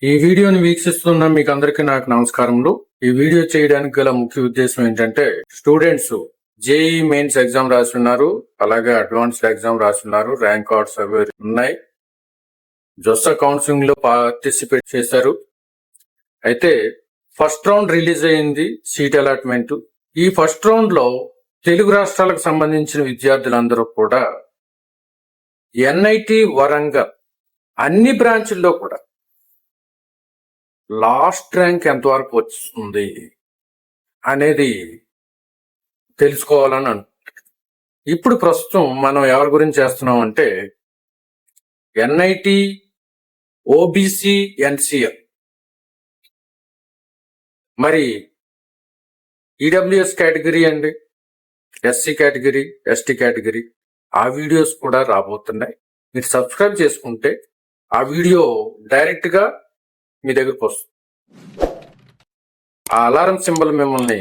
ఈ వీడియోని వీక్షిస్తున్న మీకు అందరికీ నాకు నమస్కారములు. ఈ వీడియో చేయడానికి గల ముఖ్య ఉద్దేశం ఏంటంటే, స్టూడెంట్స్ జేఈ మెయిన్స్ ఎగ్జామ్ రాస్తున్నారు, అలాగే అడ్వాన్స్డ్ ఎగ్జామ్ రాస్తున్నారు, ర్యాంక్ కార్డ్స్ అవి ఉన్నాయి. జొస్సా కౌన్సిలింగ్ లో పార్టిసిపేట్ చేశారు. అయితే ఫస్ట్ రౌండ్ రిలీజ్ అయింది సీట్ అలాట్మెంట్. ఈ ఫస్ట్ రౌండ్ లో తెలుగు రాష్ట్రాలకు సంబంధించిన విద్యార్థులందరూ కూడా ఎన్ఐటి వరంగల్ అన్ని బ్రాంచుల్లో కూడా లాస్ట్ ర్యాంక్ ఎంతవరకు వస్తుంది అనేది తెలుసుకోవాలని ఇప్పుడు ప్రస్తుతం మనం ఎవరి గురించి చేస్తున్నాం అంటే ఎన్ఐటి ఓబీసీ ఎన్సిఎల్, మరి ఈడబ్ల్యూఎస్ కేటగిరీ అండి, ఎస్సీ కేటగిరీ, ఎస్టీ కేటగిరీ ఆ వీడియోస్ కూడా రాబోతున్నాయి. మీరు సబ్స్క్రైబ్ చేసుకుంటే ఆ వీడియో డైరెక్ట్ గా మీ దగ్గరకు వస్తుంది. ఆ అలారం సింబల్ మిమ్మల్ని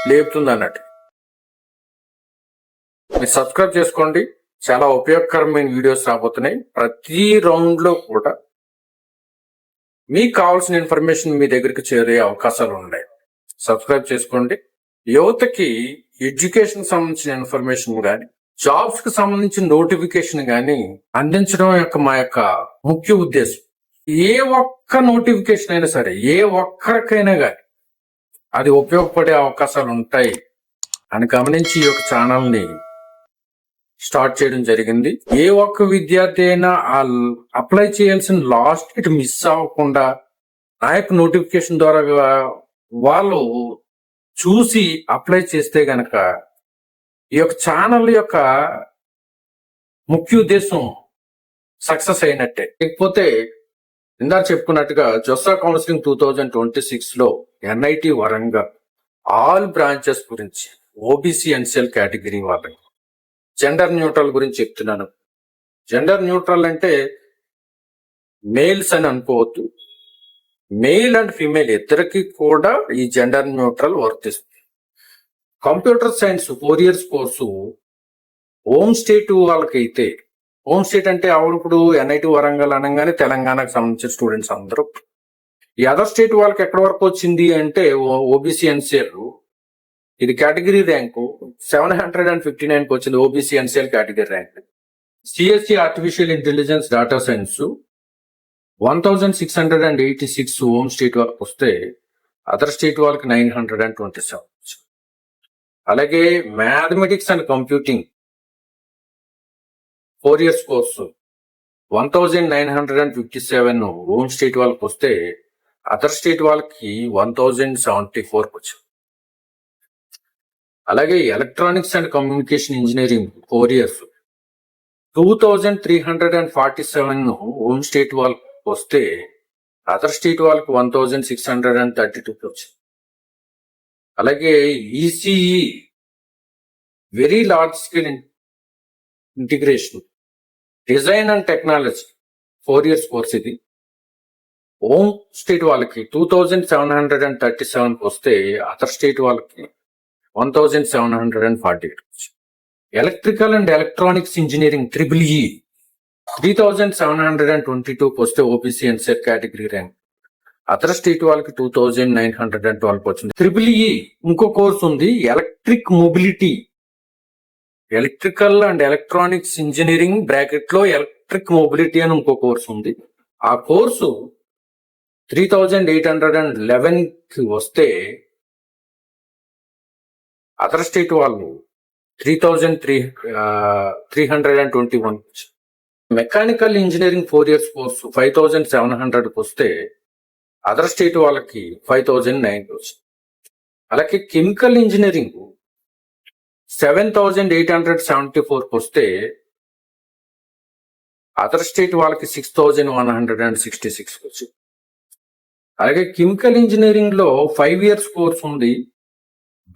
లేపుతుంది అన్నట్టు. మీరు సబ్స్క్రైబ్ చేసుకోండి, చాలా ఉపయోగకరమైన వీడియోస్ రాబోతున్నాయి. ప్రతి రౌండ్ లో కూడా మీకు కావాల్సిన ఇన్ఫర్మేషన్ మీ దగ్గరికి చేరే అవకాశాలు ఉన్నాయి. సబ్స్క్రైబ్ చేసుకోండి. యువతకి ఎడ్యుకేషన్ సంబంధించిన ఇన్ఫర్మేషన్ కానీ, జాబ్స్ కి సంబంధించిన నోటిఫికేషన్ కానీ అందించడం మా యొక్క ముఖ్య ఉద్దేశం. ఏ ఒక్క నోటిఫికేషన్ అయినా సరే, ఏ ఒక్కరికైనా కానీ అది ఉపయోగపడే అవకాశాలు ఉంటాయి అని గమనించి ఈ యొక్క ఛానల్ ని స్టార్ట్ చేయడం జరిగింది. ఏ ఒక్క విద్యార్థి అయినా అప్లై చేయాల్సిన లాస్ట్ డేట్ మిస్ అవ్వకుండా నా యొక్క నోటిఫికేషన్ ద్వారా వాళ్ళు చూసి అప్లై చేస్తే గనక ఈ యొక్క ఛానల్ యొక్క ముఖ్య ఉద్దేశం సక్సెస్ అయినట్టే. లేకపోతే ఇందాక చెప్పుకున్నట్టుగా జొస్సా కౌన్సిలింగ్ 2026 లో ఎన్ఐటి వరంగల్ ఆల్ బ్రాంచెస్ గురించి, ఓబీసీ ఎన్సిఎల్ కేటగిరీ వాళ్ళకి జెండర్ న్యూట్రల్ గురించి చెప్తున్నాను. జెండర్ న్యూట్రల్ అంటే మేల్స్ అని అనుకోవద్దు, మేల్ అండ్ ఫీమేల్ ఇద్దరికి కూడా ఈ జెండర్ న్యూట్రల్ వర్తిస్తుంది. Computer science 4 years course home state వాళ్ళకైతే, హోమ్ స్టేట్ అంటే ఇప్పుడు ఎన్ఐటి వరంగల్ అనగానే తెలంగాణకు సంబంధించిన స్టూడెంట్స్ అందరూ. ఈ అదర్ స్టేట్ వాళ్ళకి ఎక్కడి వరకు వచ్చింది అంటే ఓబీసీ ఎన్సిఎల్ ఇది కేటగిరీ ర్యాంకు 759 వచ్చింది. OBC NCL category rank. CSC artificial intelligence data science 1686 home state వాళ్ళకి వస్తే అదర్ స్టేట్ వాళ్ళకి 927. అలాగే mathematics and computing 4 years course 1957 home state వాళ్ళకి వస్తే అదర్ స్టేట్ వాళ్ళకి 1074 వచ్చింది. అలాగే electronics and communication engineering 4 years 2347 home state వాళ్ళకి వస్తే అదర్ స్టేట్ వాళ్ళకి 1632 వచ్చింది. అలాగే ECE very large scale integration design and technology 4 years course ఇది హోమ్ స్టేట్ వాళ్ళకి 2737 వస్తే అదర్ స్టేట్ వాళ్ళకి 1748. Electrical and electronics engineering EEE 3722 వస్తే OBC NCL category rank. Other state వాళ్ళకి 2912 వచ్చింది. EEE ఇంకో కోర్స్ ఉంది, electric mobility, electrical and electronics engineering bracket లో ఎలక్ట్రిక్ మొబిలిటీ అని ఇంకో కోర్సు ఉంది. ఆ కోర్సు 3811 కి వస్తే అదర్ స్టేట్ వాళ్ళు 3321. మెకానికల్ ఇంజనీరింగ్ 4 years కోర్సు 5700 కి వస్తే అదర్ స్టేట్ వాళ్ళకి 5009 వచ్చింది. అలాగే కెమికల్ ఇంజనీరింగ్ 7874 వస్తే అదర్ స్టేట్ వాళ్ళకి 6166 వచ్చింది. అలాగే కెమికల్ ఇంజనీరింగ్ లో 5 years కోర్స్ ఉంది,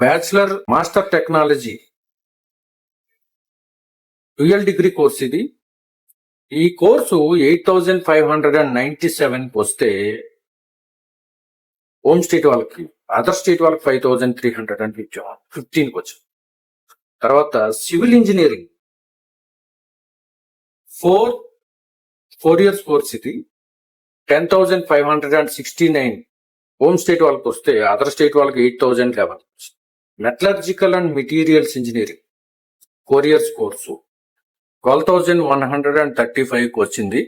bachelor master technology dual degree course ఇది. ఈ కోర్సు 8597 వస్తే హోమ్ స్టేట్ వాళ్ళకి, అదర్ స్టేట్ వాళ్ళకి 5315 వచ్చింది. తర్వాత civil engineering four years course ఇది 10,569 హోమ్ స్టేట్ వాళ్ళకి వస్తే అదర్ స్టేట్ వాళ్ళకి 8,011. Metallurgical and materials engineering 4 years course 12,135 వచ్చింది.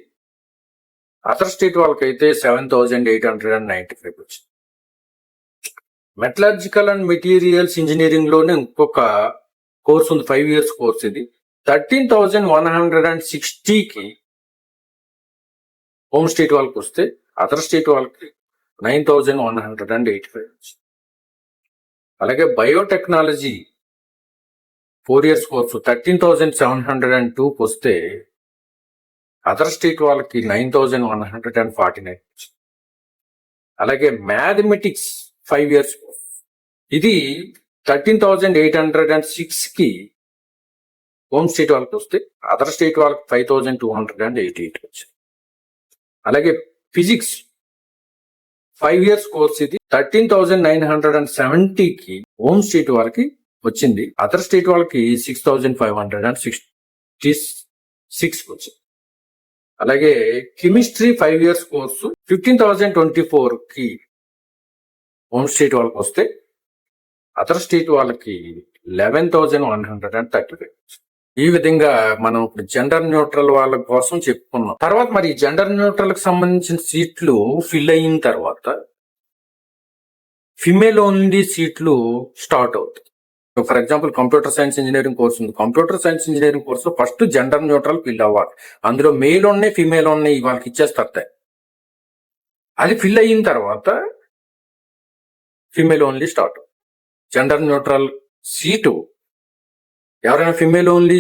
అదర్ స్టేట్ వాళ్ళకైతే 7,895 వచ్చింది. మెటలర్జికల్ అండ్ మెటీరియల్స్ ఇంజనీరింగ్ లోనే ఇంకొక కోర్స్ ఉంది, 5 ఇయర్స్ కోర్స్ ఇది 13,160కి హోమ్ స్టేట్ వాళ్ళకి వస్తే అదర్ స్టేట్ వాళ్ళకి 9,185 వచ్చింది. అలాగే బయోటెక్నాలజీ 4 ఇయర్స్ కోర్సు 13,702కి వస్తే అదర్ స్టేట్ వాళ్ళకి 9,149 వచ్చింది. అలాగే మ్యాథమెటిక్స్ 5 ఇయర్స్ కోర్స్ ఇది 13,806కి హోమ్ స్టేట్ వాళ్ళకి వస్తే అదర్ స్టేట్ వాళ్ళకి 5,288 వచ్చింది. అలాగే ఫిజిక్స్ 5 ఇయర్స్ కోర్స్ ఇది 13,970కి హోమ్ స్టేట్ వాళ్ళకి వచ్చింది. అదర్ స్టేట్ వాళ్ళకి 6,566 వచ్చింది. అలాగే కెమిస్ట్రీ 5 ఇయర్స్ కోర్సు 15,024కి హోమ్ స్టేట్ వాళ్ళకి వస్తే అదర్ స్టేట్ వాళ్ళకి 11,135. ఈ విధంగా మనం ఇప్పుడు జెండర్ న్యూట్రల్ వాళ్ళ కోసం చెప్పుకున్నాం. తర్వాత మరి జెండర్ న్యూట్రల్ కి సంబంధించిన సీట్లు ఫిల్ అయిన తర్వాత ఫిమేల్ ఓన్లీ సీట్లు స్టార్ట్ అవుతాయి. For example computer science engineering course ఉంది. Computer science engineering course first gender neutral fill అవ్వాలి. అందులో మేల్ ఉన్నాయి, ఫిమేల్ ఉన్నాయి, వాళ్ళకి ఇచ్చేస్తారు. అది ఫిల్ అయిన తర్వాత female only start. Gender neutral seat ఎవరైనా ఫిమేల్ ఓన్లీ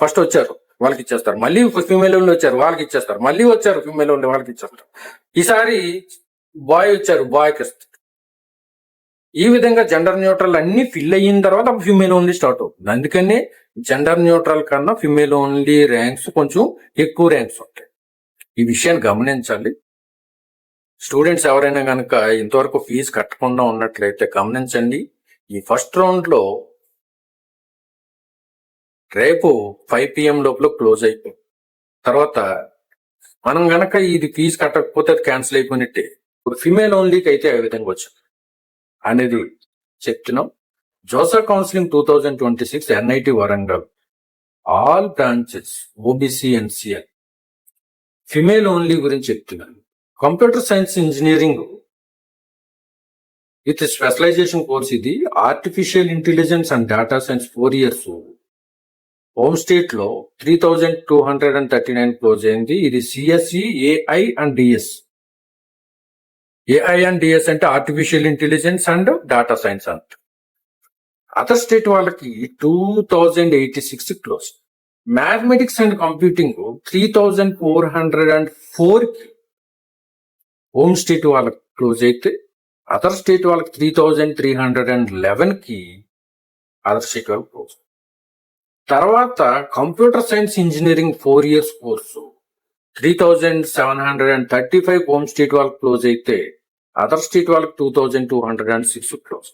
ఫస్ట్ వచ్చారు వాళ్ళకి ఇచ్చేస్తారు, మళ్ళీ ఫిమేల్ ఓన్లీ వచ్చారు వాళ్ళకి ఇచ్చేస్తారు, మళ్ళీ వచ్చారు ఫిమేల్ ఓన్లీ వాళ్ళకి ఇచ్చేస్తారు, ఈసారి బాయ్ వచ్చారు బాయ్కి ఇస్తారు. ఈ విధంగా జెండర్ న్యూట్రల్ అన్ని ఫిల్ అయిన తర్వాత ఫిమేల్ ఓన్లీ స్టార్ట్ అవుతుంది. అందుకనే జెండర్ న్యూట్రల్ కన్నా ఫిమేల్ ఓన్లీ ర్యాంక్స్ కొంచెం ఎక్కువ ర్యాంక్స్ ఉంటాయి. ఈ విషయాన్ని గమనించాలి. స్టూడెంట్స్ ఎవరైనా కనుక ఇంతవరకు ఫీజు కట్టకుండా ఉన్నట్లయితే గమనించండి. ఈ ఫస్ట్ రౌండ్ లో రేపు 5 PM లోపల క్లోజ్ అయిపోయింది. తర్వాత మనం గనక ఇది ఫీజు కట్టకపోతే అది క్యాన్సిల్ అయిపోయినట్టే. ఇప్పుడు ఫిమేల్ ఓన్లీకి అయితే ఏ విధంగా వచ్చింది అనేది చెప్తున్నాం. JoSAA counselling 2026 NIT Warangal all branches OBC NCL female only గురించి చెప్తున్నాను. Computer science engineering with specialisation course ఇది artificial intelligence and data science 4 years. Home state లో 3,239 క్లోజ్ అయింది. ఇది CSE AI and DS. AI and DS అంటే artificial intelligence and data science అంట. Other state వాళ్ళకి 2,086 close. Mathematics and computing 3,404 home state వాళ్ళకి close అయితే other state వాళ్ళకి 3,311కి other state వాళ్ళకి క్లోజ్. తర్వాత computer science engineering 4 years course 3,735 home state వాళ్ళకి close అయితే అదర్ స్టేట్ వాళ్ళకి 2,206 క్లోజ్.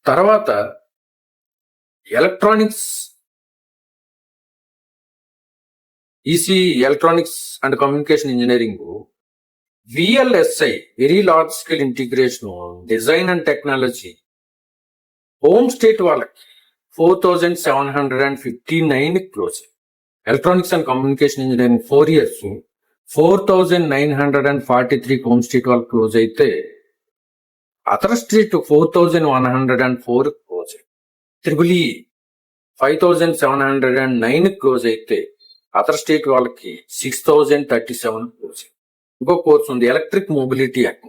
తర్వాత electronics electronics and communication engineering VLSI very large scale integration design and technology home state వాళ్ళకి 4,759 close. Electronics and communication engineering 4 years 4,943 home state వాళ్ళకి close అయితే other state 4,104 close. TEEE 5,709 close అయితే other state వాళ్ళకి 6,037 close. ఇంకో course ఉంది electric mobility అని.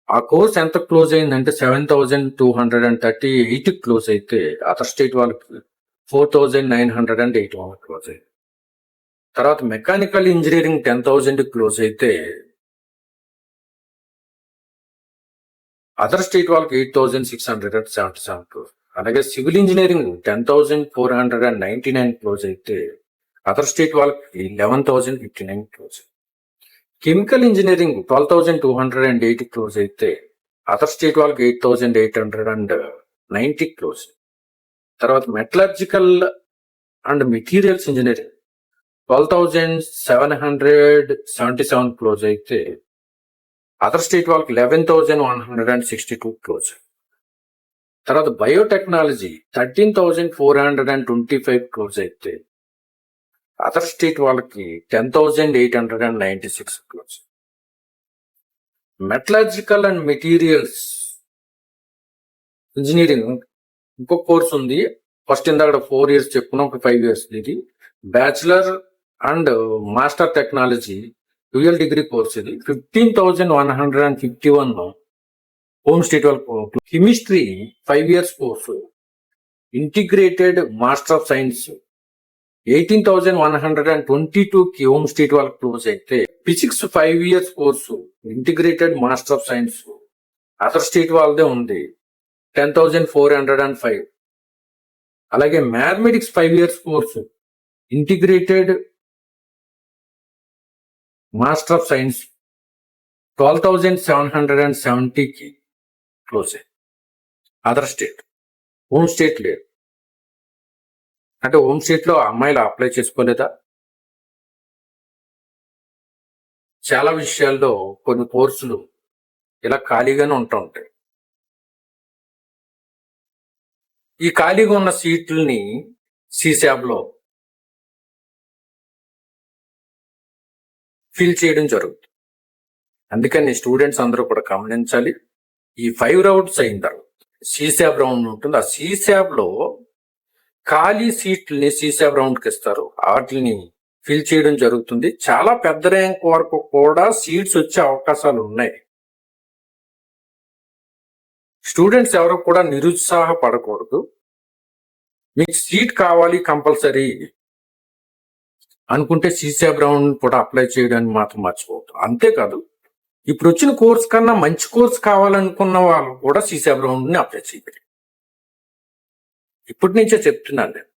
ఆ course ఎంత క్లోజ్ అయిందంటే 7,238 క్లోజ్ అయితే అదర్ స్టేట్ వాళ్ళకి 4,981 క్లోజ్ అయింది. తర్వాత మెకానికల్ ఇంజనీరింగ్ 10,000 క్లోజ్ అయితే అదర్ స్టేట్ వాళ్ళకి 8,677 క్లోజ్. అలాగే సివిల్ ఇంజనీరింగ్ 10,499 క్లోజ్ అయితే అదర్ స్టేట్ వాళ్ళకి 11,059 క్లోజ్. కెమికల్ ఇంజనీరింగ్ 12,280 క్లోజ్ అయితే అదర్ స్టేట్ వాళ్ళకి 8,890 క్లోజ్. తర్వాత metallurgical and materials engineering 12,777 close అయితే అదర్ స్టేట్ వాళ్ళకి 11,162 క్లోజ్. తర్వాత బయోటెక్నాలజీ 13,425 క్లోజ్ అయితే అదర్ స్టేట్ వాళ్ళకి 10,896 close. Metallurgical and materials engineering ఇంకో కోర్స్ ఉంది. ఫస్ట్ ఇందాక 4 years చెప్పుకున్నాం, ఒక 5 years ఇది bachelor and master technology dual degree course. ఇది 15,151 హోమ్ స్టేట్ వాళ్ళ. Chemistry 5 years course integrated master of science 18,122 home state వాళ్ళకి క్లోజ్ అయితే physics 5 years course integrated master of science other state వాళ్ళదే ఉంది 10,405. అలాగే mathematics 5 years course integrated master of science 12,770కి close. Other state, home state లేదు. అంటే home state లో అమ్మాయిలు అప్లై చేసుకోలేదా? చాలా విషయాల్లో కొన్ని కోర్సులు ఇలా ఖాళీగానే ఉంటూ ఉంటాయి. ఈ ఖాళీగా ఉన్న సీట్లని సిశాబ్ లో ఫిల్ చేయడం జరుగుతుంది. అందుకని స్టూడెంట్స్ అందరూ కూడా గమనించాలి. ఈ 5 rounds అయిన తర్వాత సిశాబ్ రౌండ్ ఉంటుంది. ఆ సిశాబ్ లో ఖాళీ సీట్లని సిశాబ్ రౌండ్ కి ఇస్తారు, వాటిని ఫిల్ చేయడం జరుగుతుంది. చాలా పెద్ద ర్యాంక్ వరకు కూడా సీట్స్ వచ్చే అవకాశాలు ఉన్నాయి. స్టూడెంట్స్ ఎవరు కూడా నిరుత్సాహపడకూడదు. మీకు సీట్ కావాలి కంపల్సరీ అనుకుంటే సిశాబ్ రౌండ్ కూడా అప్లై చేయడానికి మాత్రం మర్చిపోవద్దు. అంతేకాదు, ఇప్పుడు వచ్చిన కోర్స్ కన్నా మంచి కోర్స్ కావాలనుకున్న వాళ్ళు కూడా సిశాబ్ రౌండ్ ని అప్లై చేయాలి. ఇప్పటి నుంచే చెప్తున్నాను నేను.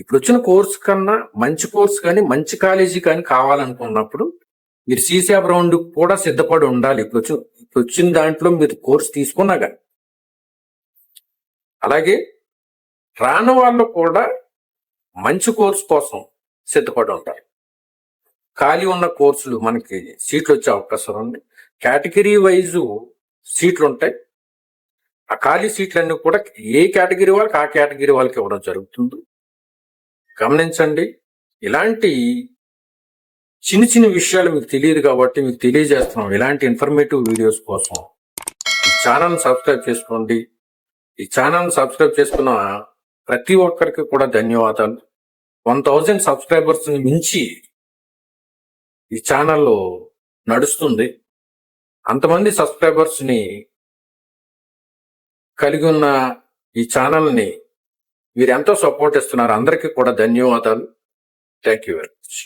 ఇప్పుడు వచ్చిన కోర్స్ కన్నా మంచి కోర్స్ కానీ మంచి కాలేజీ కానీ కావాలనుకున్నప్పుడు మీరు సిశాబ్ రౌండ్ కూడా సిద్ధపడి ఉండాలి. ఇప్పుడు వచ్చిన దాంట్లో మీరు కోర్స్ తీసుకున్నా కానీ. అలాగే రాని వాళ్ళు కూడా మంచి కోర్స్ కోసం సిద్ధపడి ఉంటారు. ఖాళీ ఉన్న కోర్సులు మనకి సీట్లు వచ్చే అవకాశం ఉంది. కేటగిరీ వైజ్ సీట్లు ఉంటాయి. ఆ ఖాళీ సీట్లన్నీ కూడా ఏ కేటగిరీ వాళ్ళకి ఆ కేటగిరీ వాళ్ళకి ఇవ్వడం జరుగుతుంది. గమనించండి. ఇలాంటి చిన్న చిన్న విషయాలు మీకు తెలియదు కాబట్టి మీకు తెలియజేస్తున్నాం. ఇలాంటి ఇన్ఫర్మేటివ్ వీడియోస్ కోసం ఈ ఛానల్ సబ్స్క్రైబ్ చేసుకోండి. ఈ ఛానల్ సబ్స్క్రైబ్ చేసుకున్న ప్రతి ఒక్కరికి కూడా ధన్యవాదాలు. 1000 సబ్స్క్రైబర్స్ మించి ఈ ఛానల్లో నడుస్తుంది. అంతమంది సబ్స్క్రైబర్స్ ని కలిగి ఉన్న ఈ ఛానల్ని మీరు ఎంతో సపోర్ట్ ఇస్తున్నారు. అందరికీ కూడా ధన్యవాదాలు. Thank you very much.